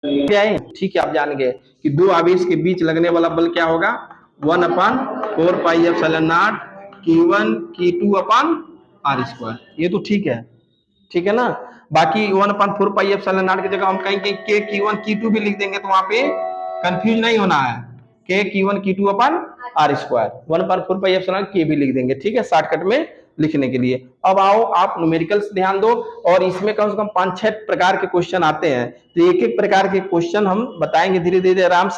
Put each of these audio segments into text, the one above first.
क्या है? ठीक है, आप जान गए कि दो आवेश के बीच लगने वाला बल क्या होगा, 1/4πε0 Q1 Q2 upon are square. ये तो ठीक है ना। बाकी 1/4πε0 की जगह हम कहेंगे के Q1 Q2 भी लिख देंगे, तो वहां पे कंफ्यूज नहीं होना है। के Q1 Q2 upon are square 1/4πε के भी लिख देंगे, ठीक है, शॉर्टकट में लिखने के लिए। अब आओ आप न्यूमेरिकल्स ध्यान दो, और इसमें कम से कम 5-6 प्रकार के क्वेश्चन आते हैं, तो एक एक प्रकार के क्वेश्चन हम बताएंगे धीरे धीरे, आराम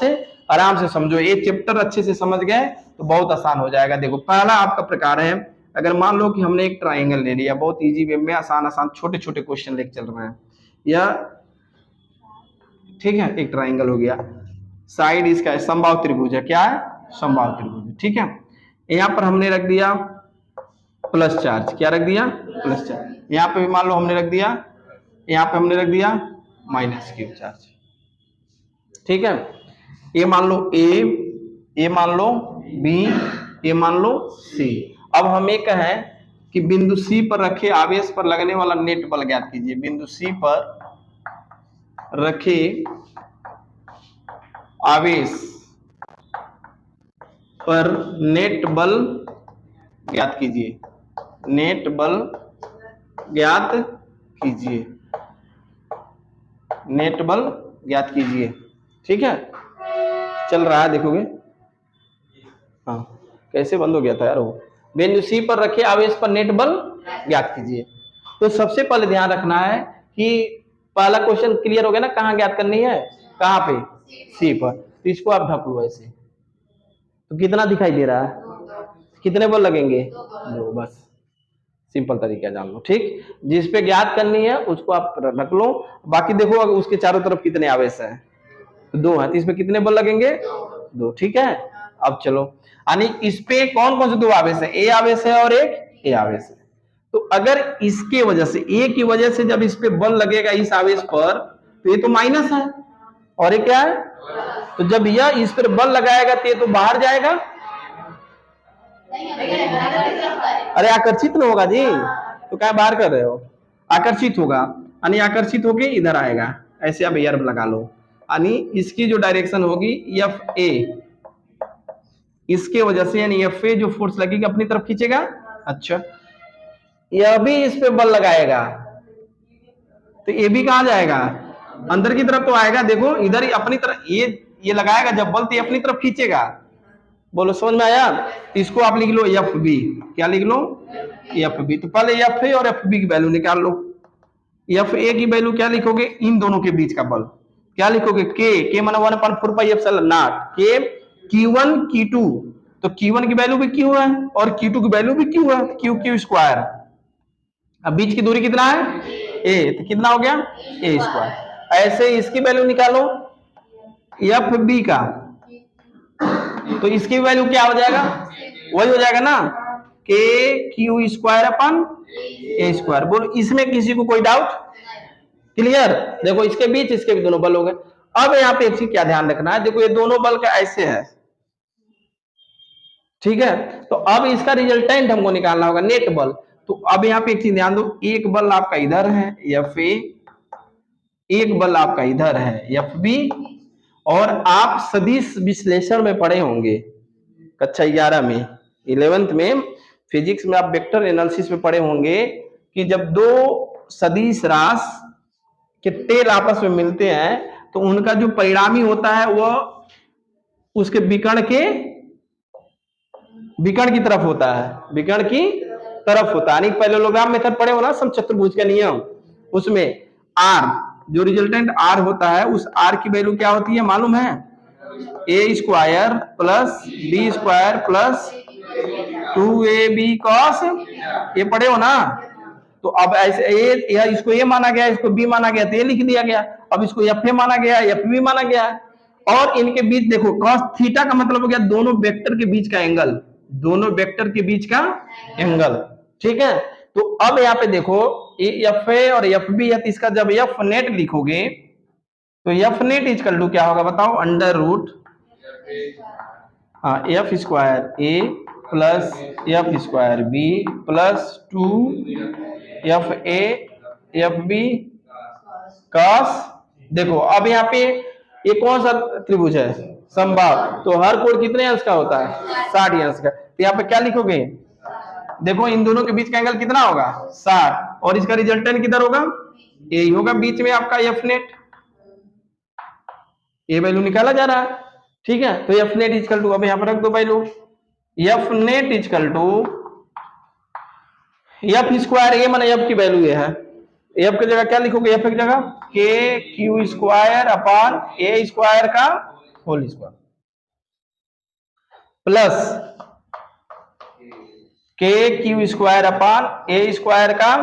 से समझो। ये चैप्टर अच्छे से समझ गए तो बहुत आसान हो जाएगा। देखो पहला आपका प्रकार है, अगर मान लो कि हमने एक ट्राइंगल ले लिया, बहुत इजी वे में आसान छोटे छोटे क्वेश्चन लेके चल रहे हैं, या ठीक है, एक ट्राइंगल हो गया, साइड इसका है समबाहु त्रिभुज है, क्या है, समबाहु त्रिभुज, ठीक है। यहाँ पर हमने रख दिया प्लस चार्ज, क्या रख दिया, प्लस चार्ज। यहाँ पे भी मान लो हमने रख दिया, यहाँ पे हमने रख दिया माइनस क्यू चार्ज, ठीक है। ये मान लो ए, ये मान लो बी, ये मान लो सी। अब हमें कहें कि बिंदु सी पर रखे आवेश पर लगने वाला नेट बल ज्ञात कीजिए। बिंदु सी पर रखे आवेश पर नेट बल ज्ञात कीजिए, नेट बल ज्ञात कीजिए, नेट बल ज्ञात कीजिए, ठीक है। चल रहा है, देखोगे, हाँ कैसे बंद हो गया था यार वो। बिंदु सी पर रखे आवेश पर नेट बल ज्ञात कीजिए। तो सबसे पहले ध्यान रखना है कि पहला क्वेश्चन क्लियर हो गया ना, कहाँ ज्ञात करनी है, कहाँ पे, सी पर। तो इसको आप ढक लो ऐसे, तो कितना दिखाई दे रहा है, कितने बल लगेंगे, दो, बस सिंपल तरीका जान लो, ठीक। जिस पे ज्ञात करनी है उसको आप रख लो। बाकी देखो अगर उसके चारों तरफ कितने आवेश है, तो दो है, तो इसमें कितने बल लगेंगे, दो, ठीक है। अब चलो, यानी इस पे कौन कौन से दो आवेश है, ए आवेश है और एक ए आवेश है। तो अगर इसके वजह से, ए की वजह से जब इस पे बल लगेगा इस आवेश पर, तो ये तो माइनस है, और ये क्या है, तो जब यह इस पर बल लगाएगा तो ये तो बाहर जाएगा, अरे आकर्षित न होगा जी, तो क्या बाहर कर रहे हो, आकर्षित होगा, यानी आकर्षित होके इधर आएगा, ऐसे आप एयर लगा लो, यानी इसकी जो डायरेक्शन होगी एफ ए, इसके वजह से यानी एफ ए जो फोर्स लगेगी अपनी तरफ खींचेगा। अच्छा, यह भी इस पे बल लगाएगा, तो ये भी कहां जाएगा, अंदर की तरफ तो आएगा। देखो इधर ही अपनी तरफ ये लगाएगा जब बल, तो ये अपनी तरफ खींचेगा। बोलो समझ में आया। तो इसको आप लिख लो एफ बी, क्या लिख लो, एफ बी। तो पहले एफ ए और एफ बी की वैल्यू निकाल लो। एफ ए की वैल्यू क्या लिखोगे, इन दोनों के बीच का बल क्या लिखोगे, के माना 1/4πε0, के Q1 Q2, तो Q1 की वैल्यू भी Q है और Q2 की वैल्यू भी Q है, Q स्क्वायर। अब बीच की दूरी कितना है, ए, तो कितना हो गया, ए स्क्वायर। ऐसे इसकी वैल्यू निकालो एफ बी का, तो इसकी वैल्यू क्या हो जाएगा, वही हो जाएगा ना, के क्यू स्क्वायर अपन ए स्क्वायर। बोलो इसमें किसी को कोई डाउट, क्लियर। देखो इसके बीच इसके भी दोनों बल हो गए। अब यहाँ पे एक चीज क्या ध्यान रखना है, देखो ये दोनों बल का ऐसे है, ठीक है। तो अब इसका रिजल्टेंट हमको निकालना होगा, नेट बल। तो अब यहाँ पे एक चीज ध्यान दो, एक बल आपका इधर है एफ ए, एक बल आपका इधर है एफ बी, और आप सदिश विश्लेषण में पढ़े होंगे कक्षा 11 में, 11th में फिजिक्स में आप वेक्टर एनालिसिस में पढ़े होंगे कि जब दो सदिश राशि के टेल आपस में मिलते हैं तो उनका जो परिणामी होता है वह उसके विकर्ण की तरफ होता है, विकर्ण की तरफ होता है। पैरेललोग्राम मेथड पढ़े हो ना, समचतुर्भुज का नियम, उसमें आर, जो रिजल्टेंट आर होता है, उस आर की वैल्यू क्या होती है मालूम है, A square plus B square plus 2ab cos, ये पढ़े हो ना। तो अब ऐसे ये इसको ए माना गया, इसको बी माना गया, तो ये लिख दिया गया। अब इसको एफ ए माना गया, एफ बी माना गया, और इनके बीच देखो कॉस थीटा का मतलब हो गया दोनों वेक्टर के बीच का एंगल, दोनों वेक्टर के बीच का एंगल, ठीक है। तो अब यहाँ पे देखो एफ ए और एफ बी है, तो इसका जब एफ नेट लिखोगे तो एफ नेट इजकल टू क्या होगा बताओ, under root F square A plus F square B plus 2 F A F B cos देखो अब यहाँ पे ये कौन सा त्रिभुज है, समबाहु, तो हर कोण कितने अंश का होता है, 60 अंश का। तो यहाँ पे क्या लिखोगे, देखो इन दोनों के बीच का एंगल कितना होगा, 60, और इसका रिजल्टेंट किधर होगा, यही होगा बीच में आपका एफ नेट, ये वैल्यू निकाला जा रहा है। ठीक है, तो एफ नेट इजकल टू, अब यहां पर रख दो value, F net equal to F square, A माने एफ की वैल्यू ये है, एफ की जगह क्या लिखोगे, एफ की जगह K Q square upon A square का whole square plus K Q square upon A square का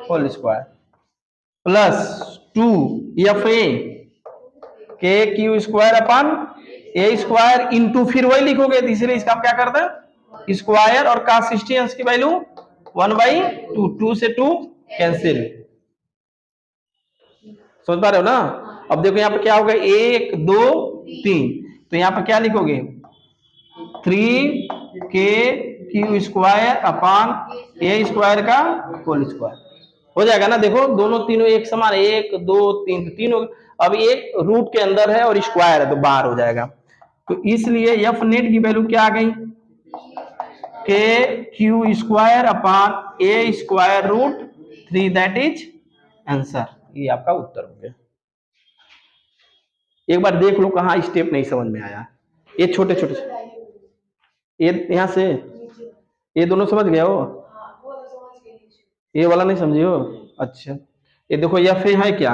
whole square plus 2 F A K Q square upon A square into, फिर वही लिखोगे, इसलिए इसका क्या करते हैं स्क्वायर, और cos 60 अंश की वैल्यू 1/2, 2 से 2 कैंसिल, समझ पा रहे हो ना। अब देखो यहाँ पे क्या होगा, 1 2 3, तो यहाँ पे क्या लिखोगे 3 के Q square upon A square का होल स्क्वायर, हो जाएगा ना। देखो दोनों तीनों एक समान, 1 2 3, तीनों, अब एक रूट के अंदर है और स्क्वायर है तो बाहर हो जाएगा, तो इसलिए एफ नेट की वैल्यू क्या आ गई, K Q square upon A square root 3, that is answer, ये आपका उत्तर हो गया। एक बार देख लो कहाँ स्टेप नहीं समझ में आया, ये छोटे छोटे, ये यहां से ये दोनों समझ गए हो, ये वाला नहीं समझे हो, अच्छा ये देखो एफ ए है क्या,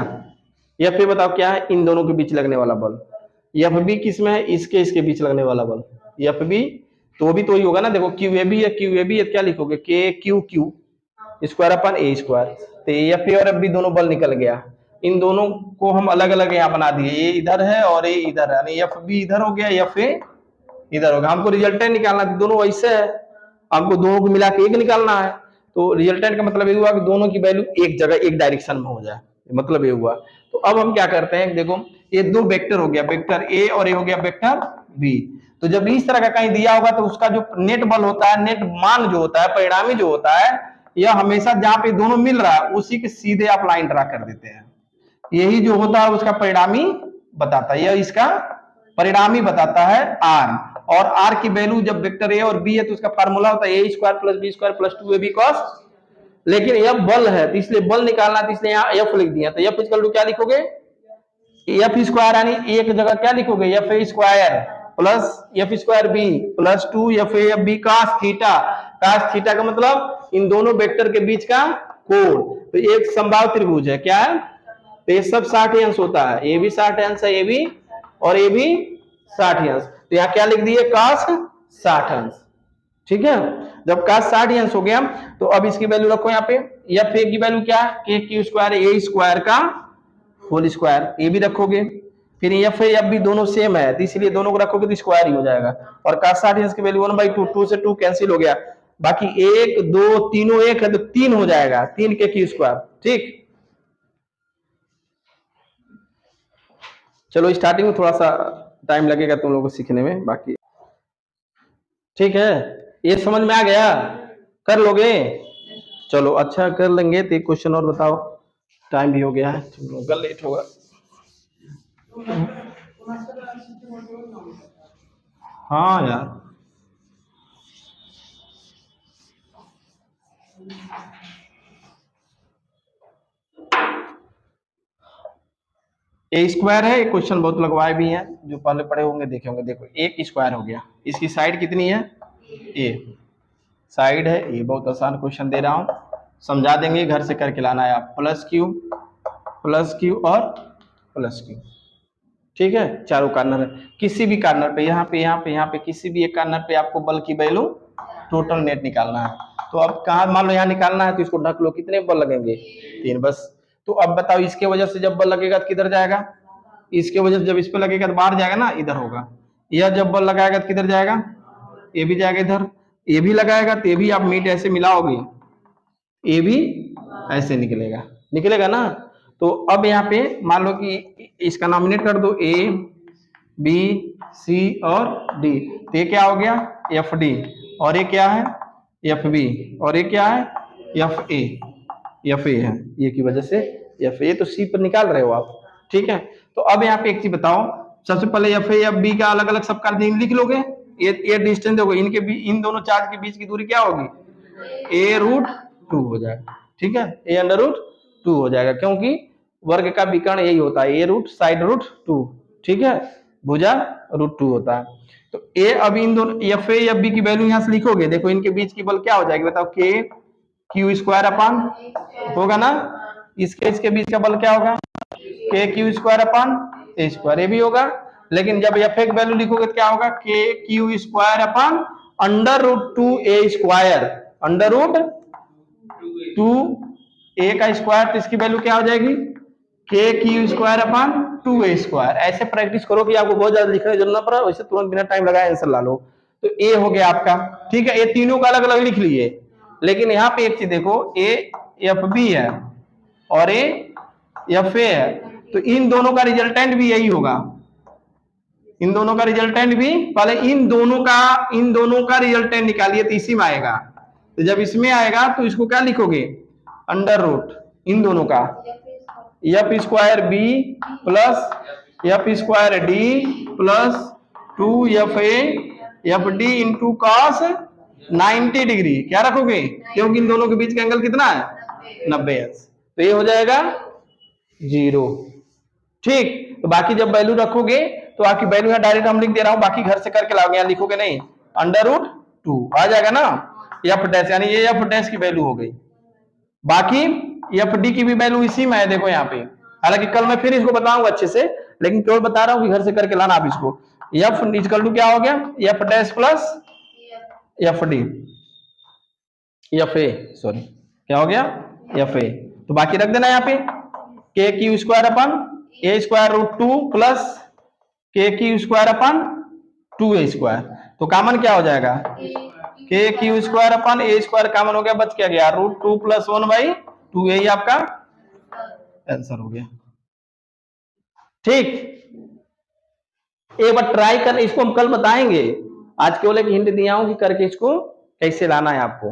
एफ ए बताओ क्या है, इन दोनों के बीच लगने वाला बल, एफ बी किस में है, इसके इसके बीच लगने वाला बल, एफ बी तो भी तो ही होगा ना। देखो क्यू ए बी है, क्यू ए बी है, क्या लिखोगे के क्यू क्यू स्क्वायर अपन ए स्क्वायर, तो एफ ए और एफ बी दोनों बल निकल गया, इन दोनों को हम अलग अलग यहाँ बना दिए, ये इधर है और ये इधर है, यानी एफ बी इधर हो गया, एफ ए इधर होगा, हमको रिजल्टेंट निकालना, दोनों वैसे है, हमको दोनों को मिला के एक निकालना है, तो रिजल्टेंट का मतलब ये हुआ कि दोनों की वैल्यू एक जगह एक डायरेक्शन में हो जाए, मतलब ये हुआ। तो अब हम क्या करते हैं, देखो ये दो वेक्टर हो गया, वेक्टर ए और ये हो गया वेक्टर बी, तो जब इस तरह का कहीं दिया होगा तो उसका जो नेट बल होता है, नेट मान जो होता है, परिणामी जो होता है, यह हमेशा जहां पे दोनों मिल रहा है उसी के सीधे आप लाइन ड्रा कर देते हैं, यही जो होता है उसका परिणामी बताता है, यह इसका परिणामी बताता है आर, और आर की वैल्यू जब वेक्टर ए और बी है तो उसका फार्मूला होता है A square plus B square plus 2ab cos, लेकिन यह बल है तो इसलिए बल निकालना, तो इसलिए यहाँ एफ लिख दिया, तो एफ इक्वल टू क्या लिखोगे, एफ स्क्वायर, यानी एक जगह क्या लिखोगे F A square plus F square B plus 2 F A F B cos theta, cos theta का मतलब इन दोनों वेक्टर के बीच का कोण, तो एक समबाहु त्रिभुज है, क्या है, तो ये सब 60 अंश होता है, ये भी 60 अंश है, ये भी और ये भी 60 अंश, तो यहाँ क्या लिख दिए cos 60 अंश, ठीक है। जब cos 60 अंश हो गया तो अब इसकी वैल्यू रखो यहाँ पे, एफ ए की वैल्यू क्या है, के क्यू स्क्वायर ए स्क्वायर का होल स्क्वायर, ये भी रखोगे, फिर एफ ए एफ बी दोनों सेम है तो इसलिए दोनों को रखोगे तो स्क्वायर ही हो जाएगा, और cos 60 अंश की वैल्यू 1/2, 2 से 2 कैंसिल हो गया, बाकी 1 2 तीनों एक है तो 3 हो जाएगा, 3 के क्यू स्क्वायर, ठीक। चलो स्टार्टिंग में थोड़ा सा टाइम लगेगा तुम लोगों को सीखने में, बाकी ठीक है, ये समझ में आ गया, कर लोगे, चलो अच्छा कर लेंगे। तो एक क्वेश्चन और बताओ, टाइम भी हो गया है, तुम लोग कल लेट होगा। हाँ यार ए स्क्वायर है, क्वेश्चन बहुत लगवाए भी हैं, जो पहले पढ़े होंगे देखे होंगे। देखो एक स्क्वायर हो गया, इसकी साइड कितनी है, ए साइड है, ये बहुत आसान क्वेश्चन दे रहा हूं, समझा देंगे, घर से करके लाना है आप, प्लस क्यू और प्लस क्यू, ठीक है, चारों कार्नर है, किसी भी कार्नर पे, यहाँ पे यहाँ पे यहाँ पे किसी भी एक कार्नर पे आपको बल की वैल्यू टोटल नेट निकालना है। तो अब कहाँ, मान लो यहाँ निकालना है तो इसको ढक लो, कितने बल लगेंगे, 3 बस। तो अब बताओ इसके वजह से जब बल लगेगा तो किधर जाएगा, इसके वजह से जब इस पे लगेगा तो बाहर जाएगा ना, इधर होगा। यह जब बल लगाएगा तो किधर जाएगा, ये भी जाएगा इधर, ये भी लगाएगा तो ये भी आप मीट ऐसे मिलाओगे, ये भी ऐसे निकलेगा, निकलेगा ना। तो अब यहाँ पे मान लो कि इसका नॉमिनेट कर दो, ए बी सी और डी, तो ये क्या हो गया एफ डी, और ये क्या है एफ बी, और ये क्या है एफ ए है, ये की वजह से एफ ए, तो सी पर निकाल रहे हो आप, ठीक है। तो अब यहाँ पे एक चीज बताओ, सबसे पहले एफ ए एफ बी का अलग अलग सब कर लिख लोगे, ये डिस्टेंस होगा इनके इन दोनों चार्ज के बीच की दूरी क्या होगी, a√2 हो जाएगा। ठीक है, a√2 हो जाएगा, क्योंकि वर्ग का विकर्ण यही होता है, a√2। ठीक है, भुजा √2 होता है। तो ए, अब इन दोनों एफ ए एफ बी की वैल्यू यहां से लिखोगे, देखो इनके बीच की बल क्या हो जाएगी बताओ, के क्यू स्क्वायर अपान होगा ना, इसके बीच का बल क्या होगा, के क्यू स्क्वायर अपान ए स्क्वायर, ये भी होगा। लेकिन जब एफ ए की वैल्यू लिखोगे तो क्या होगा, के क्यू स्क्वायर अपान √2 ए स्क्वायर, √2 ए का स्क्वायर, तो इसकी वैल्यू क्या हो जाएगी, के Q square upon 2a square. ऐसे प्रैक्टिस करो कि आपको बहुत ज्यादा लिखने की जरूरत ना पड़ा, वैसे तुरंत बिना टाइम लगाए आंसर ला लो। तो ए हो गया आपका। ठीक है, ये तीनों का अलग अलग लिख लिए, लेकिन यहाँ पे एक चीज देखो, ए एफ बी है और ए एफ ए है, तो इन दोनों का रिजल्टेंट भी यही होगा। इन दोनों का रिजल्टेंट भी, पहले इन दोनों का रिजल्टेंट निकालिए तो इसी में आएगा। तो जब इसमें आएगा तो इसको क्या लिखोगे, √ इन दोनों का F square B plus F square D plus 2fa F D into cos 90 degree क्या रखोगे, क्योंकि इन दोनों के बीच का एंगल कितना है, 90°। तो ये हो जाएगा 0। ठीक, तो बाकी जब वैल्यू रखोगे तो आपकी वैल्यू यहाँ डायरेक्ट हम लिख दे रहा हूं, बाकी घर से करके लाओगे, यहाँ लिखोगे नहीं, √2 आ जाएगा ना, एफ डैश, यानी ये एफ डैश की वैल्यू हो गई। बाकी एफ डी की भी वैल्यू इसी में है, देखो यहाँ पे, हालांकि कल मैं फिर इसको बताऊंगा अच्छे से, लेकिन केवल बता रहा हूं कि घर से करके लाना आप इसको। एफ इक्वल टू क्या हो गया, F dash plus F D, F A sorry क्या हो गया, एफ ए। तो बाकी रख देना यहाँ पे, के क्यू स्क्वायर अपन ए square √2 plus K Q square upon 2a square. तो कॉमन क्या हो जाएगा, के क्यू स्क्वायर अपन ए स्क्वायर कॉमन हो गया, बच क्या गया, √2 + 1/2, यही आपका आंसर हो गया। ठीक, एक बार ट्राई कर, इसको हम कल बताएंगे, आज केवल एक हिंट दिया हूं कि करके इसको कैसे लाना है आपको।